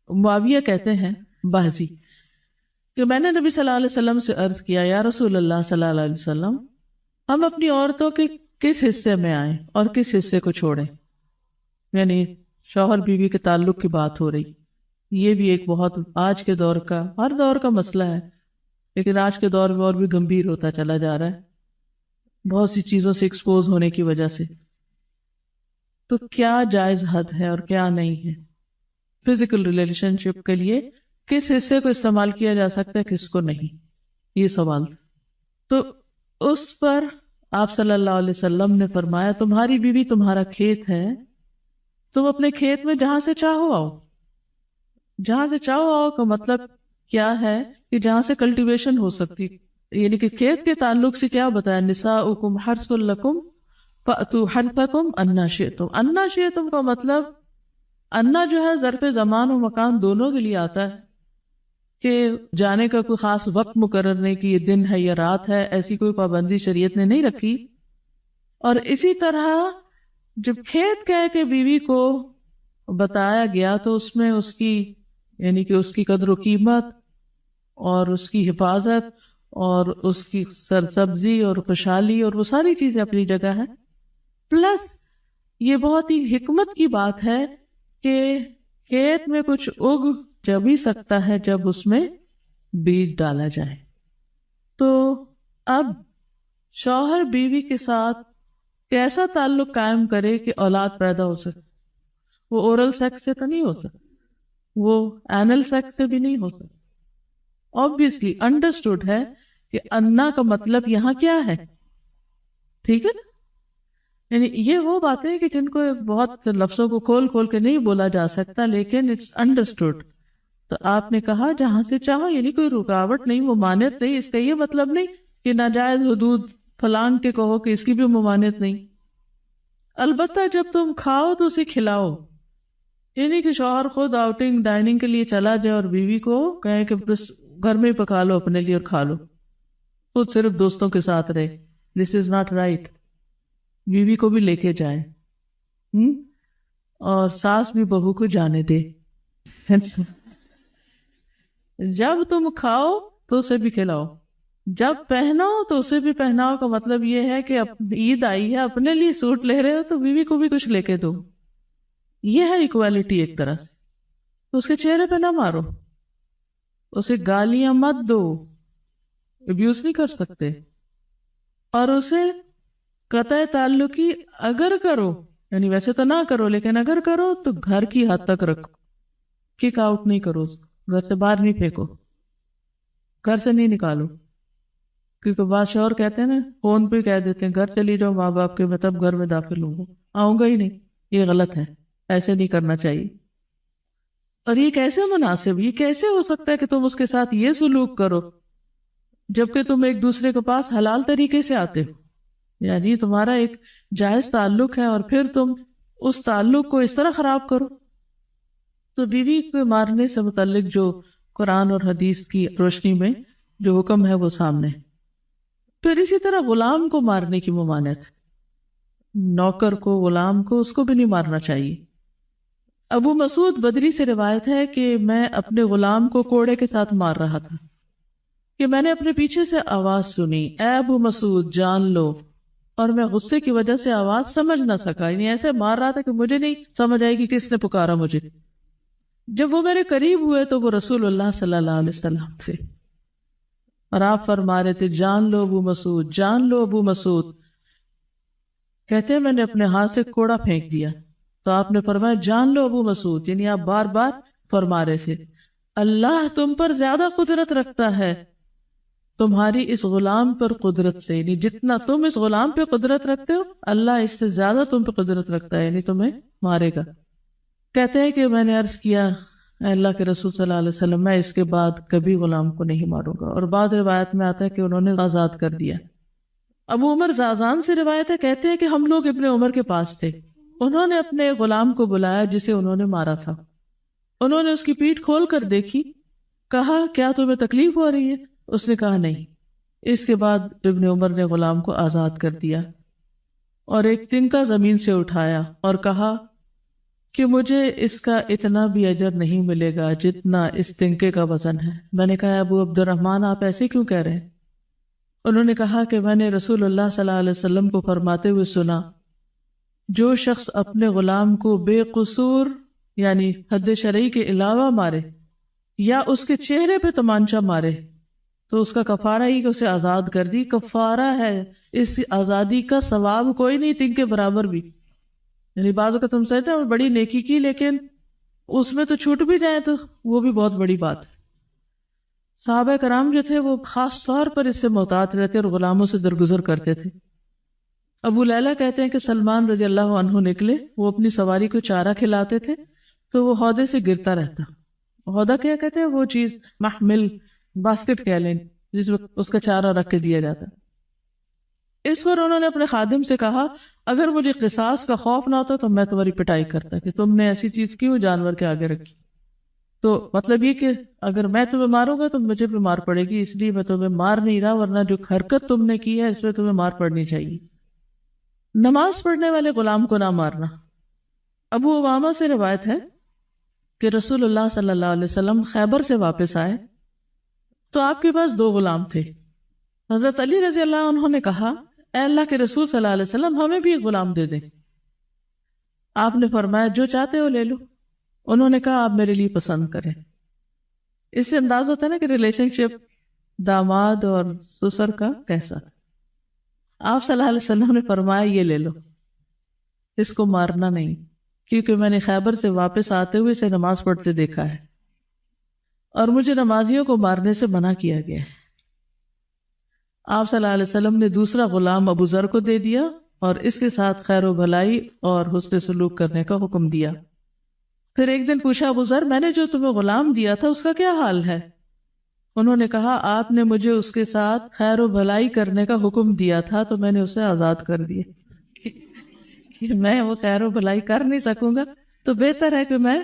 معاویہ کہتے ہیں بازی کہ میں نے نبی صلی اللہ علیہ وسلم سے عرض کیا یا رسول اللہ صلی اللہ علیہ وسلم ہم اپنی عورتوں کے کس حصے میں آئیں اور کس حصے کو چھوڑیں. یعنی شوہر بیوی کے تعلق کی بات ہو رہی. یہ بھی ایک بہت آج کے دور کا، ہر دور کا مسئلہ ہے، لیکن آج کے دور میں اور بھی گمبھیر ہوتا چلا جا رہا ہے بہت سی چیزوں سے ایکسپوز ہونے کی وجہ سے. تو کیا جائز حد ہے اور کیا نہیں ہے فزیکل ریلیشن شپ کے لیے؟ کس حصے کو استعمال کیا جا سکتا ہے، کس کو نہیں، یہ سوال. تو اس پر آپ صلی اللہ علیہ وسلم نے فرمایا تمہاری بیوی تمہارا کھیت ہے، تم اپنے کھیت میں جہاں سے چاہو آؤ. جہاں سے چاہو آؤ کا مطلب کیا ہے کہ جہاں سے کلٹیویشن ہو سکتی، یعنی کہ کھیت کے تعلق سے کیا بتایا، نساؤکم حرث لکم فأتوا حرثکم انا شئتم. انا شئتم کا مطلب انا جو ہے ظرف زمان و مکان دونوں کے لیے آتا ہے کہ جانے کا کوئی خاص وقت مقرر نہیں کہ یہ دن ہے یا رات ہے، ایسی کوئی پابندی شریعت نے نہیں رکھی. اور اسی طرح جب کھیت کہہ کے بیوی کو بتایا گیا تو اس میں اس کی یعنی کہ اس کی قدر و قیمت اور اس کی حفاظت اور اس کی سرسبزی اور خوشحالی اور وہ ساری چیزیں اپنی جگہ ہے. پلس یہ بہت ہی حکمت کی بات ہے کہ کھیت میں کچھ اگ جب ہی سکتا ہے جب اس میں بیج ڈالا جائے. تو اب شوہر بیوی کے ساتھ کیسا تعلق قائم کرے کہ اولاد پیدا ہو سکے؟ وہ اورل سیکس سے تو نہیں ہو سکتا، وہ اینل سیکس سے بھی نہیں ہو سکتا. obviously understood ہے کہ انا کا مطلب یہاں کیا ہے، ٹھیک ہے نا؟ یعنی یہ وہ باتیں کہ جن کو بہت لفظوں کو کھول کھول کے نہیں بولا جا سکتا، لیکن اٹس انڈرسٹوڈ. تو آپ نے کہا جہاں سے چاہو، یعنی کوئی رکاوٹ نہیں، ممانعت نہیں. اس کا یہ مطلب نہیں کہ ناجائز حدود فلان کے کہو کہ اس کی بھی ممانعت نہیں. البتہ جب تم کھاؤ تو اسے کھلاؤ، یعنی کہ شوہر خود آؤٹنگ ڈائننگ کے لیے چلا جائے اور بیوی کو کہے کہ بس گھر میں ہی پکا لو اپنے لیے اور کھا لو، خود صرف دوستوں کے ساتھ رہے. دس از ناٹ رائٹ. بیوی کو بھی لے کے جائے اور ساس بھی بہو کو جانے دے. جب تم کھاؤ تو اسے بھی کھلاؤ، جب پہناؤ تو اسے بھی پہناؤ. کا مطلب یہ ہے کہ عید آئی ہے، اپنے لیے سوٹ لے رہے ہو تو بیوی کو بھی کچھ لے کے دو. یہ ہے ایکوالٹی ایک طرح سے. اس کے چہرے پہ نہ مارو، اسے گالیاں مت دو، ابیوز نہیں کر سکتے. اور اسے قطع تعلقی اگر کرو، یعنی ویسے تو نہ کرو لیکن اگر کرو تو گھر کی حد تک رکھو، کک آؤٹ نہیں کرو، گھر سے باہر نہیں پھینکو، گھر سے نہیں نکالو. کیونکہ بعض شوہر کہتے ہیں نا، فون پہ کہہ دیتے ہیں گھر چلی جاؤ ماں باپ کے، میں تب گھر میں داخل ہوں گا، آؤں گا ہی نہیں. یہ غلط ہے، ایسے نہیں کرنا چاہیے. اور یہ کیسے مناسب، یہ کیسے ہو سکتا ہے کہ تم اس کے ساتھ یہ سلوک کرو جبکہ تم ایک دوسرے کے پاس حلال طریقے سے آتے ہو؟ یعنی تمہارا ایک جائز تعلق ہے اور پھر تم اس تعلق کو اس طرح خراب کرو. تو بیوی کو مارنے سے متعلق جو قرآن اور حدیث کی روشنی میں جو حکم ہے وہ سامنے. پھر اسی طرح غلام کو مارنے کی ممانعت، نوکر کو، غلام کو، اس کو بھی نہیں مارنا چاہیے. ابو مسعود بدری سے روایت ہے کہ میں اپنے غلام کو کوڑے کے ساتھ مار رہا تھا کہ میں نے اپنے پیچھے سے آواز سنی، اے ابو مسعود جان لو. اور میں غصے کی وجہ سے آواز سمجھ نہ سکا، یعنی ایسے مار رہا تھا کہ مجھے نہیں سمجھ آئی کہ کس نے پکارا مجھے. جب وہ میرے قریب ہوئے تو وہ رسول اللہ صلی اللہ علیہ وسلم تھے اور آپ فرما رہے تھے جان لو ابو مسعود، جان لو ابو مسعود. کہتے ہیں میں نے اپنے ہاتھ سے کوڑا پھینک دیا تو آپ نے فرمایا جان لو ابو مسعود، یعنی آپ بار بار فرما رہے تھے اللہ تم پر زیادہ قدرت رکھتا ہے تمہاری اس غلام پر قدرت سے، یعنی جتنا تم اس غلام پہ قدرت رکھتے ہو اللہ اس سے زیادہ تم پہ قدرت رکھتا ہے، یعنی تمہیں مارے گا. کہتے ہیں کہ میں نے عرض کیا اے اللہ کے رسول صلی اللہ علیہ وسلم میں اس کے بعد کبھی غلام کو نہیں ماروں گا. اور بعض روایت میں آتا ہے کہ انہوں نے آزاد کر دیا. ابو عمر زازان سے روایت ہے، کہتے ہیں کہ ہم لوگ ابن عمر کے پاس تھے، انہوں نے اپنے غلام کو بلایا جسے انہوں نے مارا تھا. انہوں نے اس کی پیٹھ کھول کر دیکھی، کہا کیا تمہیں تکلیف ہو رہی ہے؟ اس نے کہا نہیں. اس کے بعد ابن عمر نے غلام کو آزاد کر دیا اور ایک تنکا زمین سے اٹھایا اور کہا کہ مجھے اس کا اتنا بھی اجر نہیں ملے گا جتنا اس تنکے کا وزن ہے۔ میں نے کہا ابو عبد الرحمن آپ ایسے کیوں کہہ رہے ہیں؟ انہوں نے کہا کہ میں نے رسول اللہ صلی اللہ علیہ وسلم کو فرماتے ہوئے سنا، جو شخص اپنے غلام کو بے قصور یعنی حد شرعی کے علاوہ مارے یا اس کے چہرے پہ تمانچہ مارے تو اس کا کفارہ ہی کہ اسے آزاد کر دی، کفارہ ہے، اس آزادی کا ثواب کوئی نہیں تنگ کے برابر بھی۔ یعنی بعض اوقات تم سمجھتے ہیں بڑی نیکی کی لیکن اس میں تو چھوٹ بھی جائے تو وہ بھی بہت بڑی بات ہے۔ صحابہ کرام جو تھے وہ خاص طور پر اس سے محتاط رہتے اور غلاموں سے درگزر کرتے تھے۔ ابو لیلہ کہتے ہیں کہ سلمان رضی اللہ عنہ نکلے، وہ اپنی سواری کو چارہ کھلاتے تھے تو وہ ہودے سے گرتا رہتا۔ ہودہ کیا کہتے ہیں؟ وہ چیز محمل باسکٹ کہہ لیں جس میں اس کا چارہ رکھ کے دیا جاتا۔ اس پر انہوں نے اپنے خادم سے کہا اگر مجھے قصاص کا خوف نہ ہوتا تو میں تمہاری پٹائی کرتا کہ تم نے ایسی چیز کیوں جانور کے آگے رکھی۔ تو مطلب یہ کہ اگر میں تمہیں ماروں گا تو مجھے بھی مار پڑے گی، اس لیے میں تمہیں مار نہیں رہا، ورنہ جو حرکت تم نے کی ہے اس میں تمہیں مار پڑنی چاہیے۔ نماز پڑھنے والے غلام کو نہ مارنا۔ ابو امامہ سے روایت ہے کہ رسول اللہ صلی اللہ علیہ وسلم خیبر سے واپس آئے تو آپ کے پاس 2 غلام تھے۔ حضرت علی رضی اللہ عنہ نے کہا اے اللہ کے رسول صلی اللہ علیہ وسلم ہمیں بھی ایک غلام دے دیں۔ آپ نے فرمایا جو چاہتے ہو لے لو۔ انہوں نے کہا آپ میرے لیے پسند کریں۔ اس سے انداز ہوتا ہے نا کہ ریلیشن شپ داماد اور سسر کا کیسا۔ آپ صلی اللہ علیہ وسلم نے فرمایا یہ لے لو، اس کو مارنا نہیں، کیونکہ میں نے خیبر سے واپس آتے ہوئے اسے نماز پڑھتے دیکھا ہے اور مجھے نمازیوں کو مارنے سے منع کیا گیا ہے۔ آپ صلی اللہ علیہ وسلم نے دوسرا غلام ابو ذر کو دے دیا اور اس کے ساتھ خیر و بھلائی اور حسن سلوک کرنے کا حکم دیا۔ پھر ایک دن پوچھا ابو ذر میں نے جو تمہیں غلام دیا تھا اس کا کیا حال ہے؟ انہوں نے کہا آپ نے مجھے اس کے ساتھ خیر و بھلائی کرنے کا حکم دیا تھا تو میں نے اسے آزاد کر دیا کہ میں وہ خیر و بھلائی کر نہیں سکوں گا تو بہتر ہے کہ میں